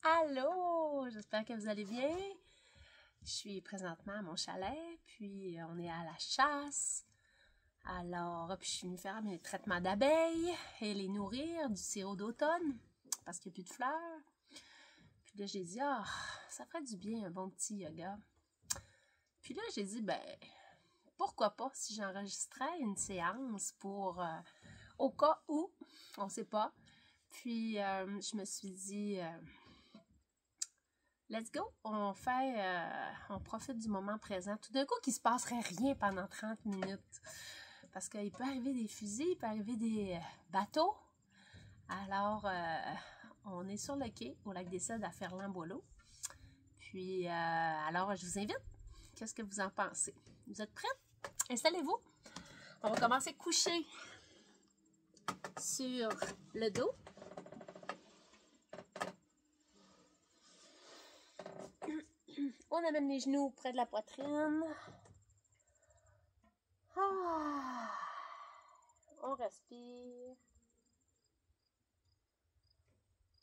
Allô, j'espère que vous allez bien. Je suis présentement à mon chalet, puis on est à la chasse. Alors, puis je suis venue faire mes traitements d'abeilles et les nourrir du sirop d'automne parce qu'il n'y a plus de fleurs. Puis là, j'ai dit, ça ferait du bien un bon petit yoga. Puis là, j'ai dit, pourquoi pas si j'enregistrais une séance pour, au cas où, on ne sait pas. Puis, je me suis dit, let's go, on profite du moment présent. Tout d'un coup, qu'il se passerait rien pendant 30 minutes. Parce qu'il peut arriver des fusils, il peut arriver des bateaux. Alors, on est sur le quai, au lac des Cèdres à Ferland-Boileau. Puis, alors, je vous invite. Qu'est-ce que vous en pensez? Vous êtes prêts? Installez-vous. On va commencer coucher sur le dos. On amène les genoux près de la poitrine. On respire.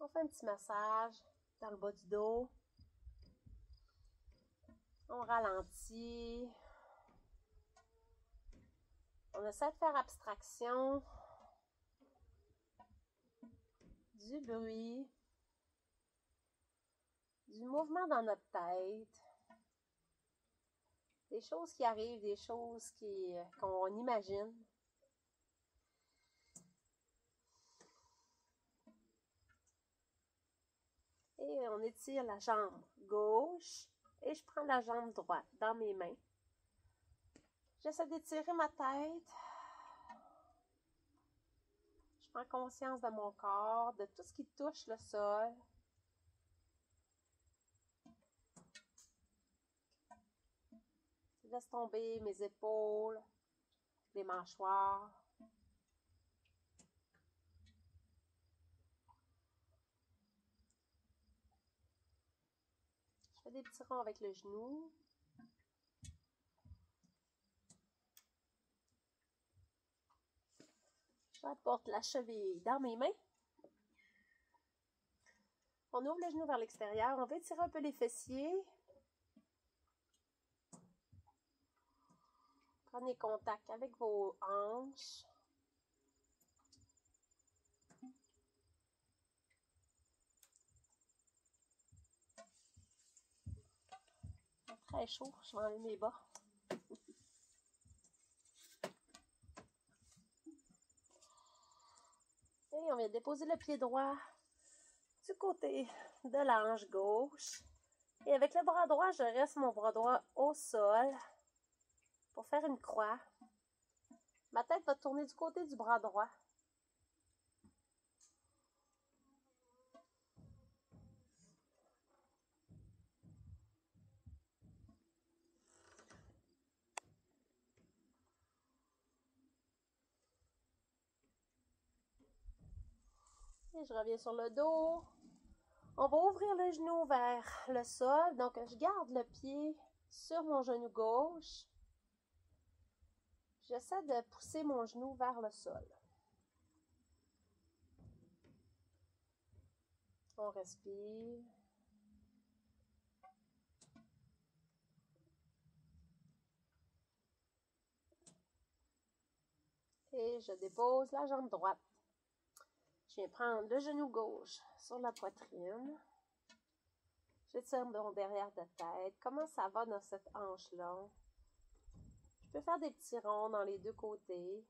On fait un petit massage dans le bas du dos. On ralentit. On essaie de faire abstraction du bruit, du mouvement dans notre tête, des choses qui arrivent, des choses qu'on imagine. Et on étire la jambe gauche et je prends la jambe droite dans mes mains. J'essaie d'étirer ma tête. Je prends conscience de mon corps, de tout ce qui touche le sol. Je laisse tomber mes épaules, les mâchoires. Je fais des petits ronds avec le genou. J'apporte la cheville dans mes mains. On ouvre les genoux vers l'extérieur. On va étirer un peu les fessiers. Prenez contact avec vos hanches. C'est très chaud. Je vais enlever mes bas. Et on vient déposer le pied droit du côté de la hanche gauche. Et avec le bras droit, je reste mon bras droit au sol pour faire une croix. Ma tête va tourner du côté du bras droit. Et je reviens sur le dos. On va ouvrir le genou vers le sol. Donc, je garde le pied sur mon genou gauche. J'essaie de pousser mon genou vers le sol. On respire. Et je dépose la jambe droite. Je viens prendre le genou gauche sur la poitrine. J'étire mon derrière de tête. Comment ça va dans cette hanche-là? Je peux faire des petits ronds dans les deux côtés.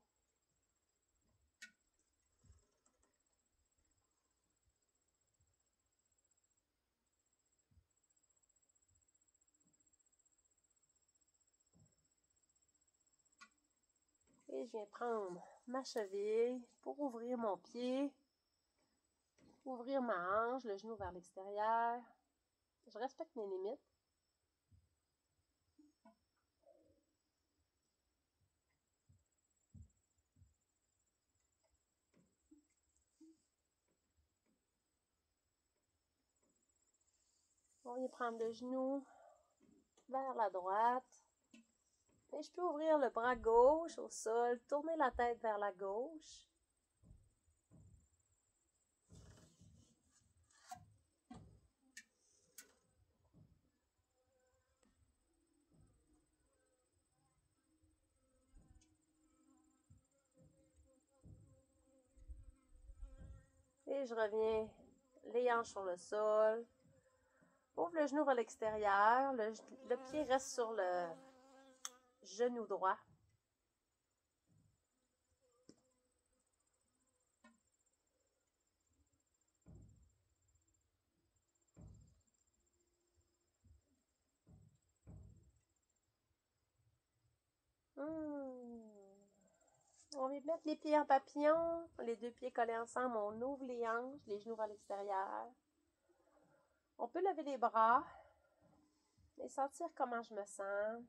Et je viens prendre ma cheville pour ouvrir mon pied. Ouvrir ma hanche, le genou vers l'extérieur. Je respecte mes limites. On vient prendre le genou vers la droite. Et je peux ouvrir le bras gauche au sol, tourner la tête vers la gauche. je reviens les hanches sur le sol. Ouvre le genou vers l'extérieur. Le pied reste sur le genou droit. On va mettre les pieds en papillon, les deux pieds collés ensemble, on ouvre les hanches, les genoux vers l'extérieur. On peut lever les bras et sentir comment je me sens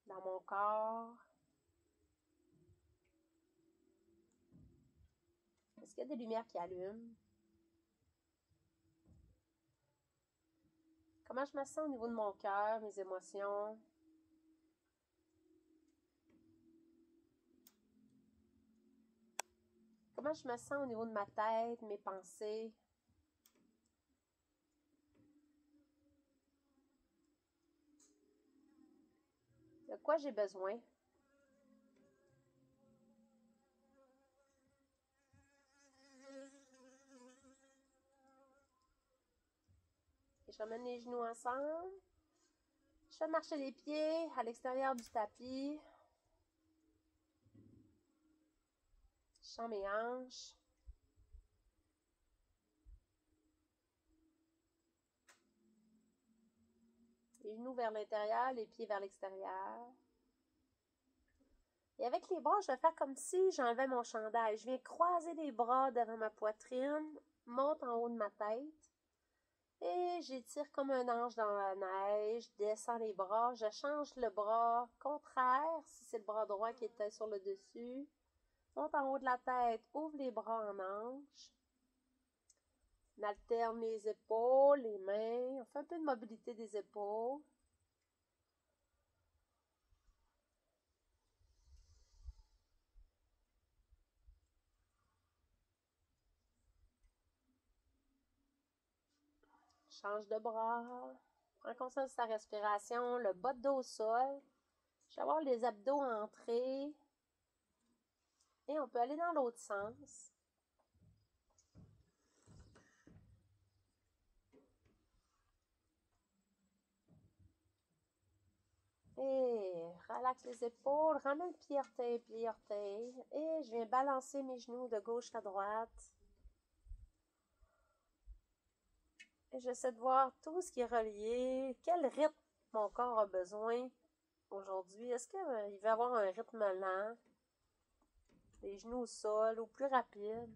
dans mon corps. Est-ce qu'il y a des lumières qui allument? Comment je me sens au niveau de mon cœur, mes émotions? Comment je me sens au niveau de ma tête, mes pensées? De quoi j'ai besoin? Et je ramène les genoux ensemble. Je fais marcher les pieds à l'extérieur du tapis. Je sens mes hanches. Les genoux vers l'intérieur, les pieds vers l'extérieur. Et avec les bras, je vais faire comme si j'enlevais mon chandail. Je viens croiser les bras devant ma poitrine, monte en haut de ma tête. Et j'étire comme un ange dans la neige, descends les bras. Je change le bras contraire, si c'est le bras droit qui était sur le dessus. Monte en haut de la tête, ouvre les bras en ange. On alterne les épaules, les mains. On fait un peu de mobilité des épaules. Change de bras. Prends conscience de sa respiration. Le bas de dos au sol. Je vais avoir les abdos entrés. Et on peut aller dans l'autre sens. Et relaxe les épaules, ramène pied orteil. Et je viens balancer mes genoux de gauche à droite. Et j'essaie de voir tout ce qui est relié. Quel rythme mon corps a besoin aujourd'hui? Est-ce qu'il va avoir un rythme lent? Les genoux au sol ou plus rapide?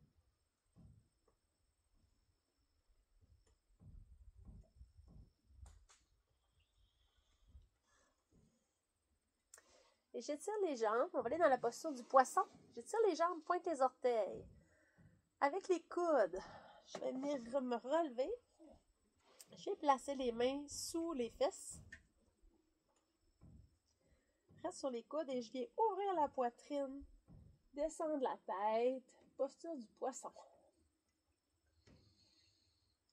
Et j'étire les jambes. On va aller dans la posture du poisson. J'étire les jambes, pointe les orteils. Avec les coudes, je vais venir me relever. Je vais placer les mains sous les fesses. Reste sur les coudes et je viens ouvrir la poitrine. Descendre la tête. Posture du poisson.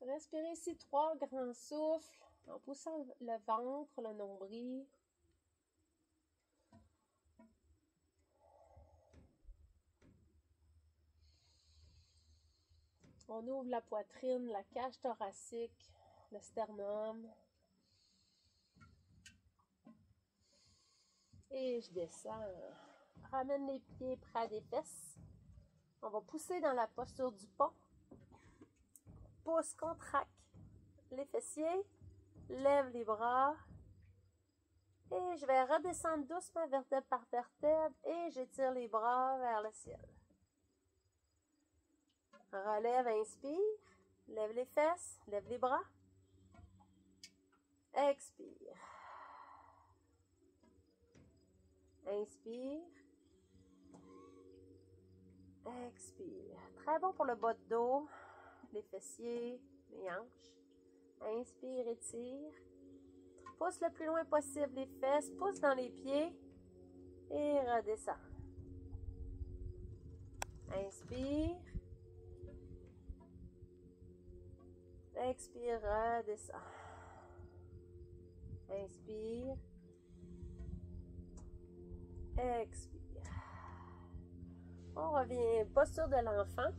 Respirez ici 3 grands souffles en poussant le ventre, le nombril. On ouvre la poitrine, la cage thoracique, le sternum. Et je descends. Ramène les pieds près des fesses. On va pousser dans la posture du pont. Pousse, contracte les fessiers. Lève les bras. Et je vais redescendre doucement vertèbre par vertèbre. Et j'étire les bras vers le ciel. Relève, inspire. Lève les fesses. Lève les bras. Expire. Inspire. Expire. Très bon pour le bas de dos, les fessiers, les hanches. Inspire, étire. Pousse le plus loin possible les fesses. Pousse dans les pieds. Et redescends. Inspire. Expire, redescends. Inspire. Expire. On revient, posture de l'enfant.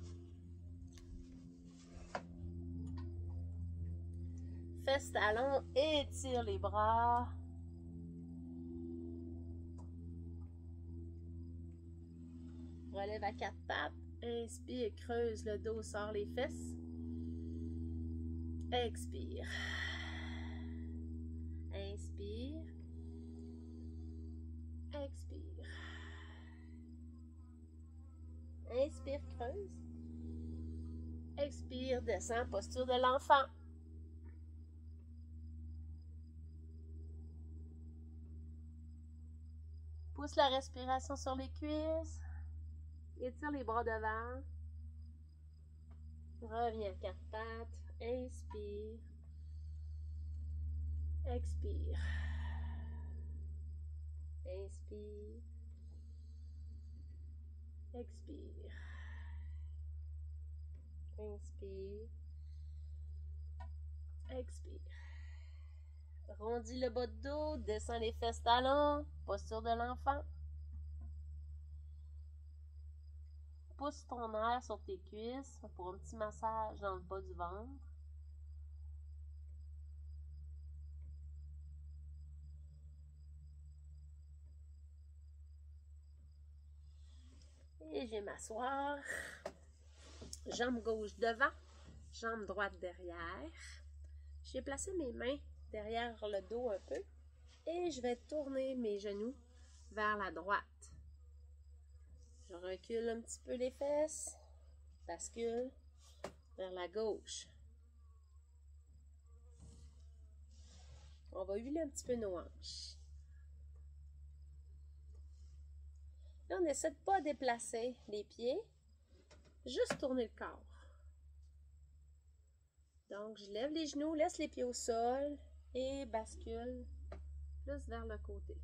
Fesses, talons, étire les bras. Relève à quatre pattes. Inspire, creuse le dos, sors les fesses. Expire. Inspire. Expire. Inspire, creuse. Expire, descends, posture de l'enfant. Pousse la respiration sur les cuisses. Étire les bras devant. Reviens à quatre pattes. Inspire. Expire. Inspire. Expire. Inspire. Expire. Rondis le bas de dos, descends les fesses talons, posture de l'enfant. Pousse ton air sur tes cuisses pour un petit massage dans le bas du ventre. Et je vais m'asseoir. Jambe gauche devant, jambe droite derrière. Je vais placer mes mains derrière le dos un peu et je vais tourner mes genoux vers la droite. Je recule un petit peu les fesses, bascule vers la gauche. On va huiler un petit peu nos hanches. Là, on essaie de ne pas déplacer les pieds, juste tourner le corps. Donc, je lève les genoux, laisse les pieds au sol et bascule plus vers le côté.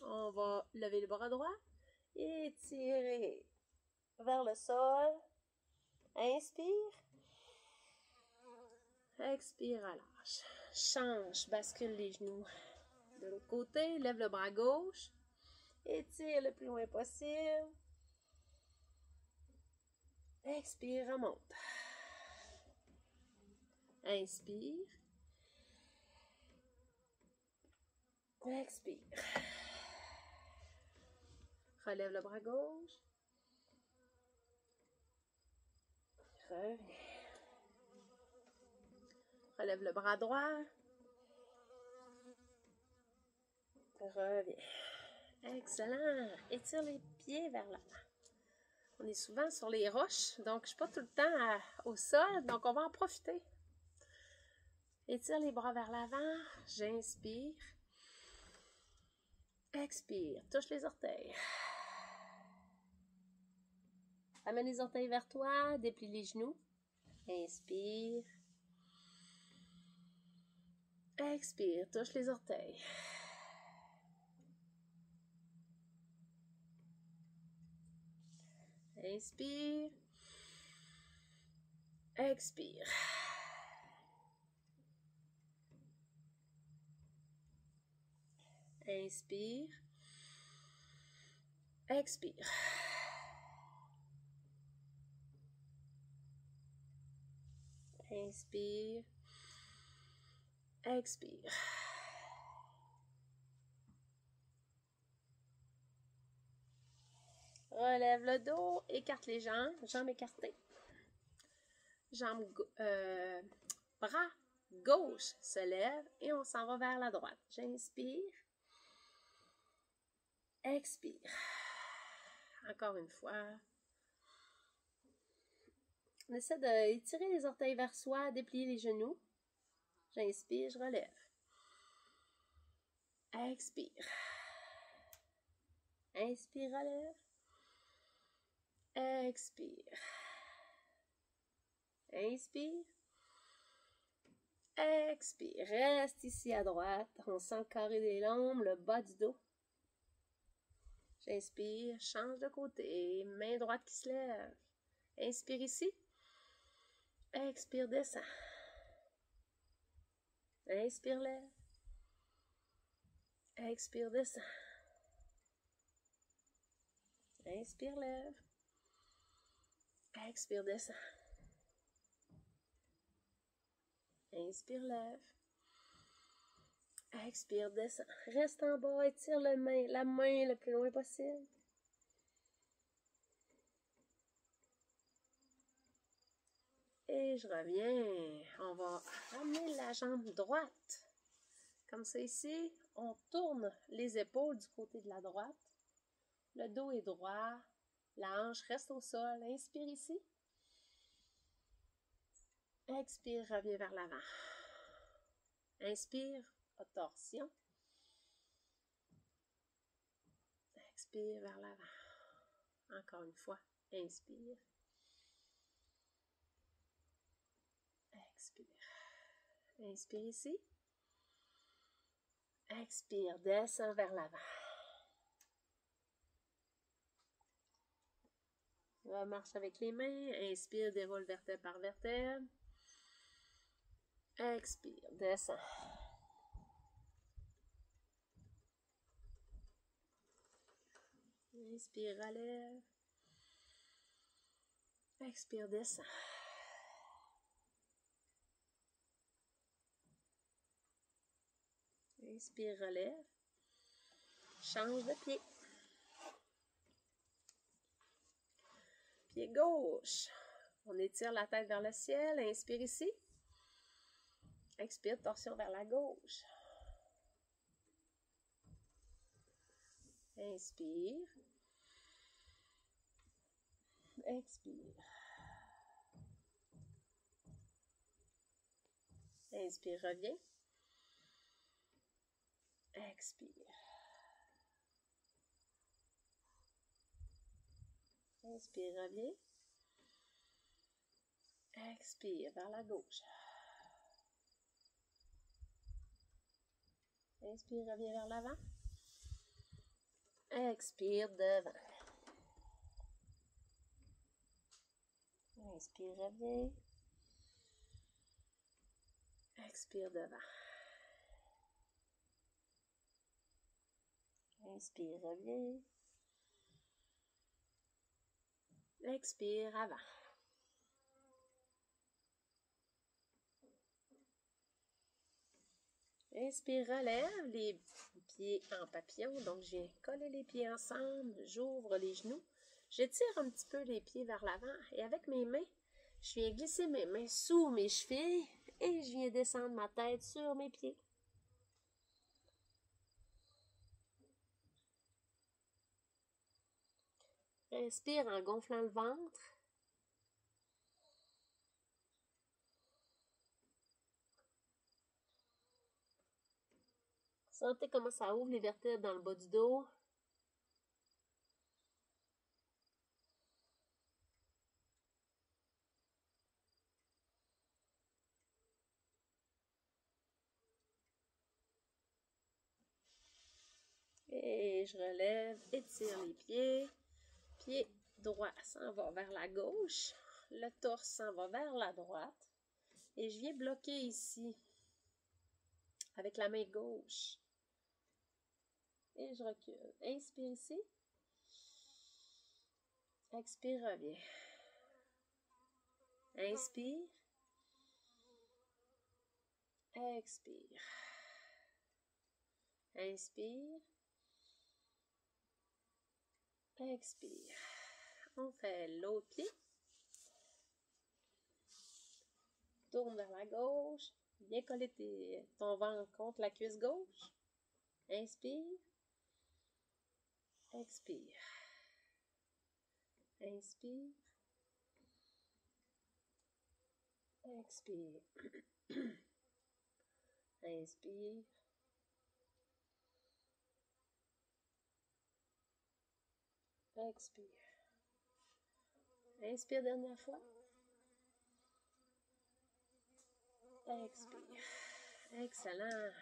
On va lever le bras droit et tirer vers le sol. Inspire. Expire, relâche. Change, bascule les genoux de l'autre côté. Lève le bras gauche. Étire le plus loin possible. Expire, remonte. Inspire. Expire. Relève le bras gauche. Reviens. Relève le bras droit. Reviens. Excellent. Étire les pieds vers l'avant. On est souvent sur les roches, donc je ne suis pas tout le temps au sol, donc on va en profiter. Étire les bras vers l'avant. J'inspire. Expire. Touche les orteils. Amène les orteils vers toi. Déplie les genoux. Inspire. Expire. Touche les orteils. Inspire. Expire. Inspire. Expire. Inspire. Expire. Relève le dos, écarte les jambes, jambes écartées. Bras gauche se lève et on s'en va vers la droite. J'inspire. Expire. Encore une fois. On essaie d'étirer les orteils vers soi, déplier les genoux. J'inspire, je relève. Expire. Inspire, relève. Expire. Inspire. Expire. Reste ici à droite. On sent le carré des lombes, le bas du dos. J'inspire, change de côté. Main droite qui se lève. Inspire ici. Expire, descend. Inspire, lève. Expire, descend. Inspire, lève. Expire, descend. Inspire, lève. Expire, descend. Reste en bas, étire la main le plus loin possible. Et je reviens. On va ramener la jambe droite. Comme ça ici, on tourne les épaules du côté de la droite. Le dos est droit. La hanche reste au sol. Inspire ici. Expire, reviens vers l'avant. Inspire, torsion. Expire vers l'avant. Encore une fois. Inspire. Expire. Inspire ici. Expire, descends vers l'avant. On marche avec les mains. Inspire, déroule vertèbre par vertèbre. Expire, descends. Inspire, relève. Expire, descends. Inspire, relève. Change de pied. Pied gauche. On étire la tête vers le ciel. Inspire ici. Expire, torsion vers la gauche. Inspire. Expire. Inspire, reviens. Expire. Inspire, reviens. Expire vers la gauche. Inspire, reviens vers l'avant. Expire, devant. Inspire, reviens. Expire, devant. Inspire, reviens. Expire, avant. Inspire, relève les pieds en papillon. Donc, je viens coller les pieds ensemble. J'ouvre les genoux. J'étire un petit peu les pieds vers l'avant. Et avec mes mains, je viens glisser mes mains sous mes chevilles. Et je viens descendre ma tête sur mes pieds. Inspire en gonflant le ventre. Sentez comment ça ouvre les vertèbres dans le bas du dos. Et je relève, étire les pieds. Pied droit s'en va vers la gauche. Le torse s'en va vers la droite. Et je viens bloquer ici avec la main gauche. Et je recule. Inspire ici. Expire, reviens. Inspire. Expire. Inspire. Expire. On fait l'autre pied. Tourne vers la gauche. Viens coller ton ventre contre la cuisse gauche. Inspire. Expire. Inspire. Expire. Inspire. Expire. Inspire dernière fois. Expire. Excellent.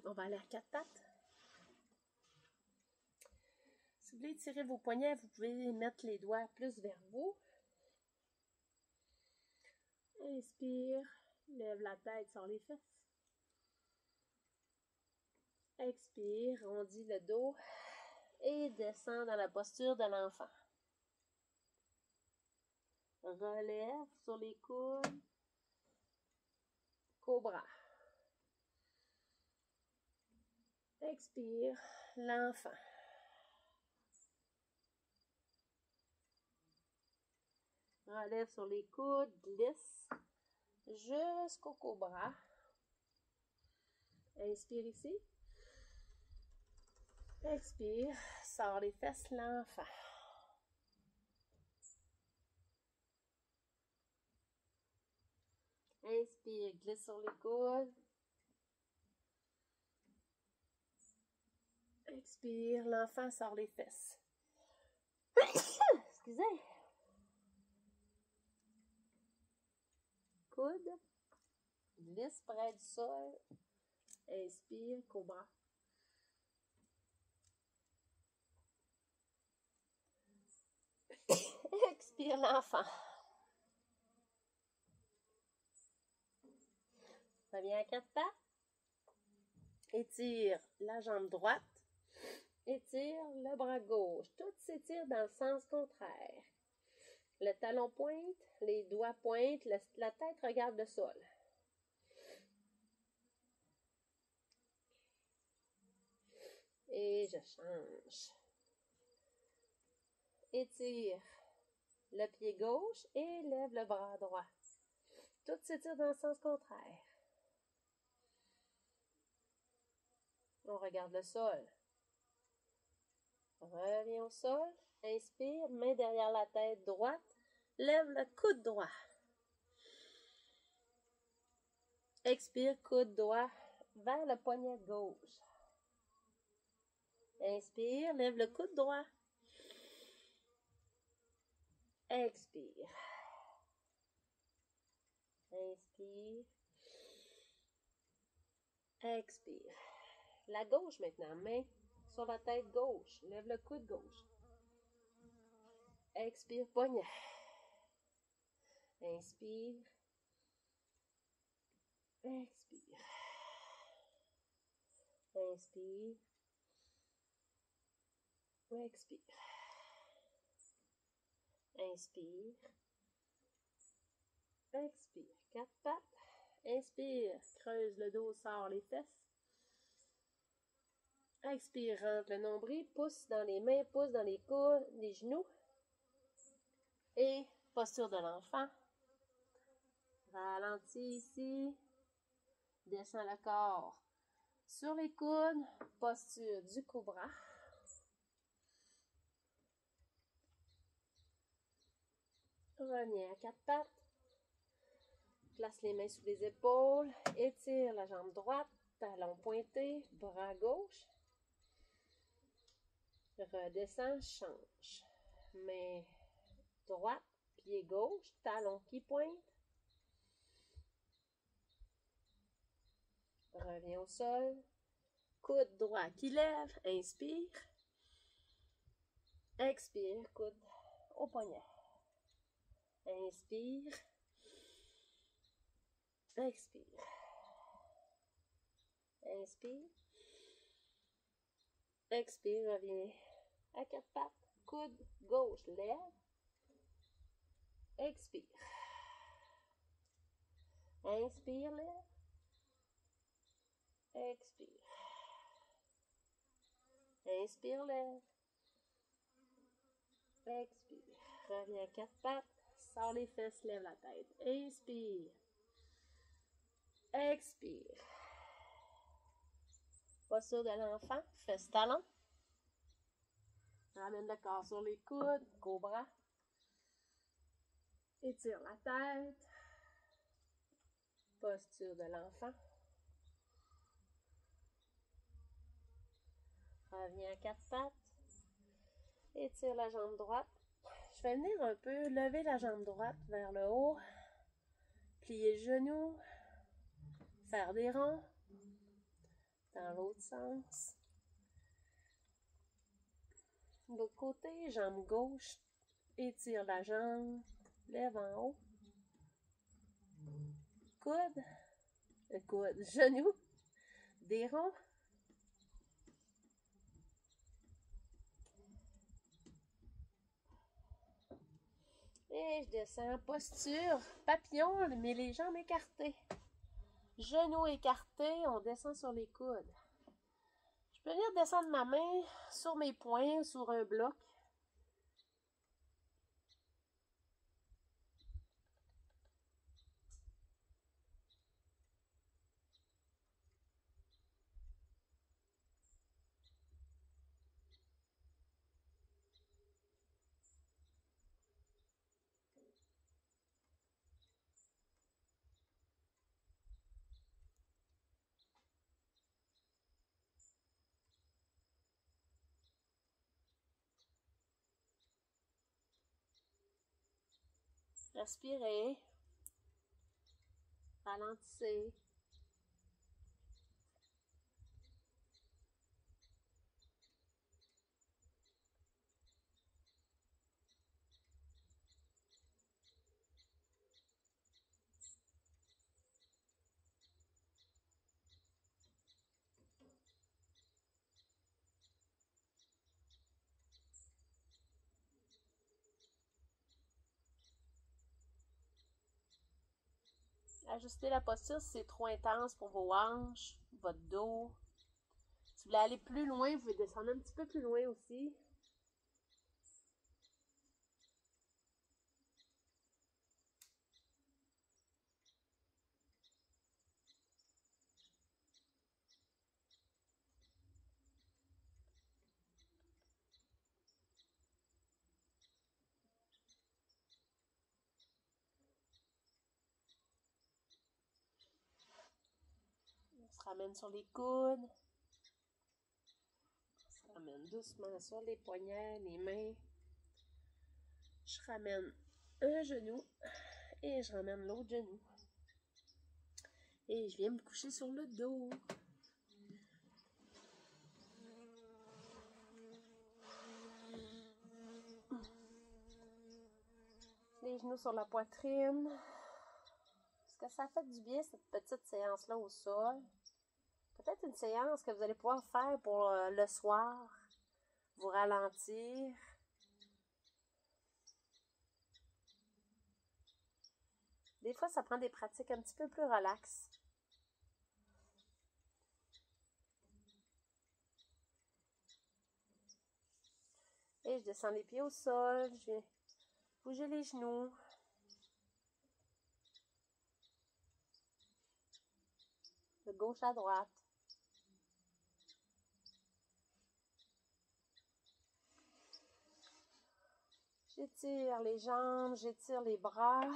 On va aller à quatre pattes. Si vous voulez tirer vos poignets, vous pouvez mettre les doigts plus vers vous. Inspire, lève la tête sur les fesses. Expire, rondis le dos et descends dans la posture de l'enfant. Relève sur les coudes. Cobra. Expire, l'enfant. Relève sur les coudes, glisse jusqu'au cobra. Inspire ici. Expire, sors les fesses, l'enfant. Inspire, glisse sur les coudes. Expire, l'enfant sort les fesses. Excusez. Coude. Glisse près du sol. Inspire, cobra. Expire, l'enfant. Reviens à quatre pattes. Étire la jambe droite. Étire le bras gauche. Tout s'étire dans le sens contraire. Le talon pointe, les doigts pointent, la tête regarde le sol. Et je change. Étire le pied gauche et lève le bras droit. Tout s'étire dans le sens contraire. On regarde le sol. Reviens au sol. Inspire, main derrière la tête droite. Lève le coude droit. Expire, coude droit vers le poignet gauche. Inspire, lève le coude droit. Expire. Inspire. Expire. La gauche maintenant, main sur la tête gauche. Lève le coude gauche. Expire, poignet. Inspire. Expire. Inspire. Expire. Inspire. Expire. Quatre pattes. Inspire. Creuse le dos, sors les fesses. Expire, rentre le nombril. Pousse dans les mains, pousse dans les coudes, les genoux. Et posture de l'enfant. Ralentis ici. Descends le corps sur les coudes. Posture du cobra. Reviens à quatre pattes. Place les mains sous les épaules. Étire la jambe droite. Talon pointé. Bras gauche. Redescends. Change. Main droite. Pied gauche. Talon qui pointe. Reviens au sol. Coude droit qui lève. Inspire. Expire. Coude au poignet. Inspire. Expire. Inspire. Expire. Reviens à quatre pattes. Coude gauche lève. Expire. Inspire, lève. Expire. Inspire, lève. Expire. Reviens à quatre pattes. Sors les fesses, lève la tête. Inspire. Expire. Posture de l'enfant. Fesses talons. Ramène le corps sur les coudes. Cobra. Étire la tête. Posture de l'enfant. Reviens à quatre pattes. Étire la jambe droite. Je vais venir un peu lever la jambe droite vers le haut. Plier le genou. Faire des ronds. Dans l'autre sens. De l'autre côté, jambe gauche, étire la jambe, lève en haut. Coude, genou, des ronds. Et je descends, posture, papillon, mais les jambes écartées. Genoux écartés, on descend sur les coudes. Je peux venir descendre ma main sur mes poings, sur un bloc. Respirez. Ralentissez. Ajustez la posture si c'est trop intense pour vos hanches, votre dos. Si vous voulez aller plus loin, vous pouvez descendre un petit peu plus loin aussi. On se ramène sur les coudes. On se ramène doucement sur les poignets, les mains. Je ramène un genou et je ramène l'autre genou. Et je viens me coucher sur le dos. Les genoux sur la poitrine. Est-ce que ça fait du bien cette petite séance-là au sol? Peut-être une séance que vous allez pouvoir faire pour le soir. Vous ralentir. Des fois, ça prend des pratiques un petit peu plus relaxes. Et je descends les pieds au sol. Je viens bouger les genoux. De gauche à droite. J'étire les jambes, j'étire les bras.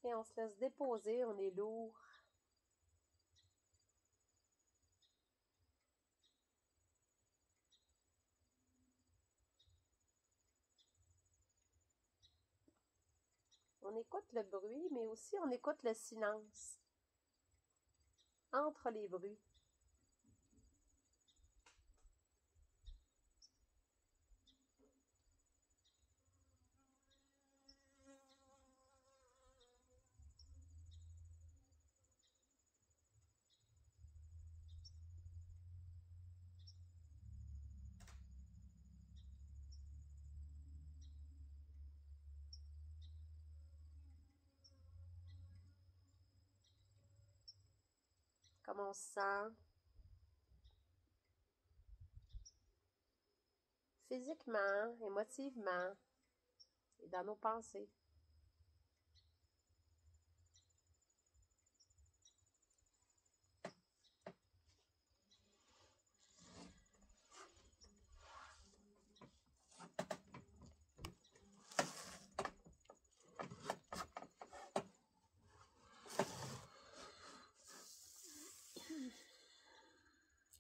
Et on se laisse déposer, on est lourd. On écoute le bruit, mais aussi on écoute le silence entre les bruits. Comment on se sent physiquement, émotivement et dans nos pensées.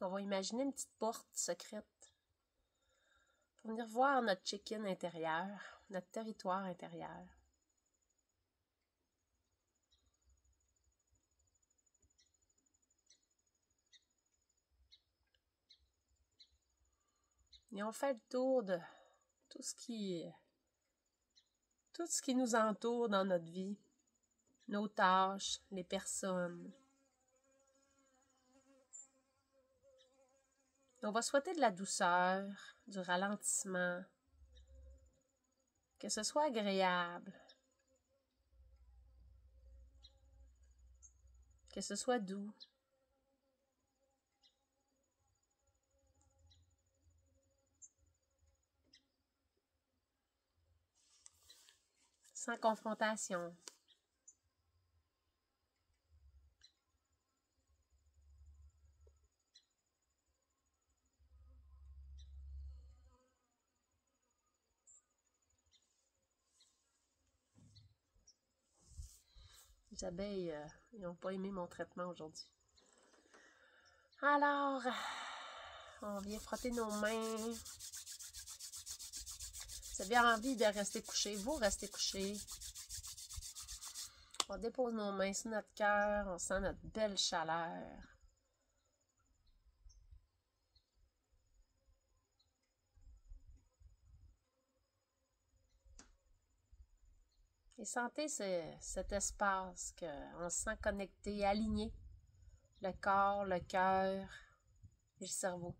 On va imaginer une petite porte secrète pour venir voir notre check-in intérieur, notre territoire intérieur. Et on fait le tour de tout ce qui nous entoure dans notre vie, nos tâches, les personnes. On va souhaiter de la douceur, du ralentissement, que ce soit agréable, que ce soit doux. Sans confrontation. Les abeilles, ils n'ont pas aimé mon traitement aujourd'hui. Alors, on vient frotter nos mains. Vous avez envie de rester couché, vous restez couché. On dépose nos mains sur notre cœur, on sent notre belle chaleur. Et sentez cet espace qu'on se sent connecté, aligné. Le corps, le cœur et le cerveau.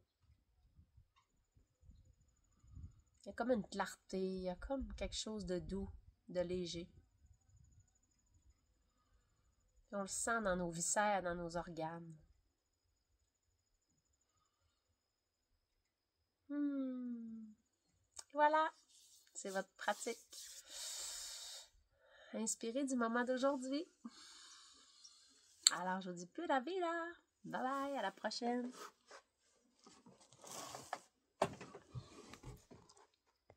Il y a comme une clarté, il y a comme quelque chose de doux, de léger. Et on le sent dans nos viscères, dans nos organes. Voilà, c'est votre pratique. Inspirez du moment d'aujourd'hui. Alors, je vous dis plus la vie là. Bye bye, à la prochaine.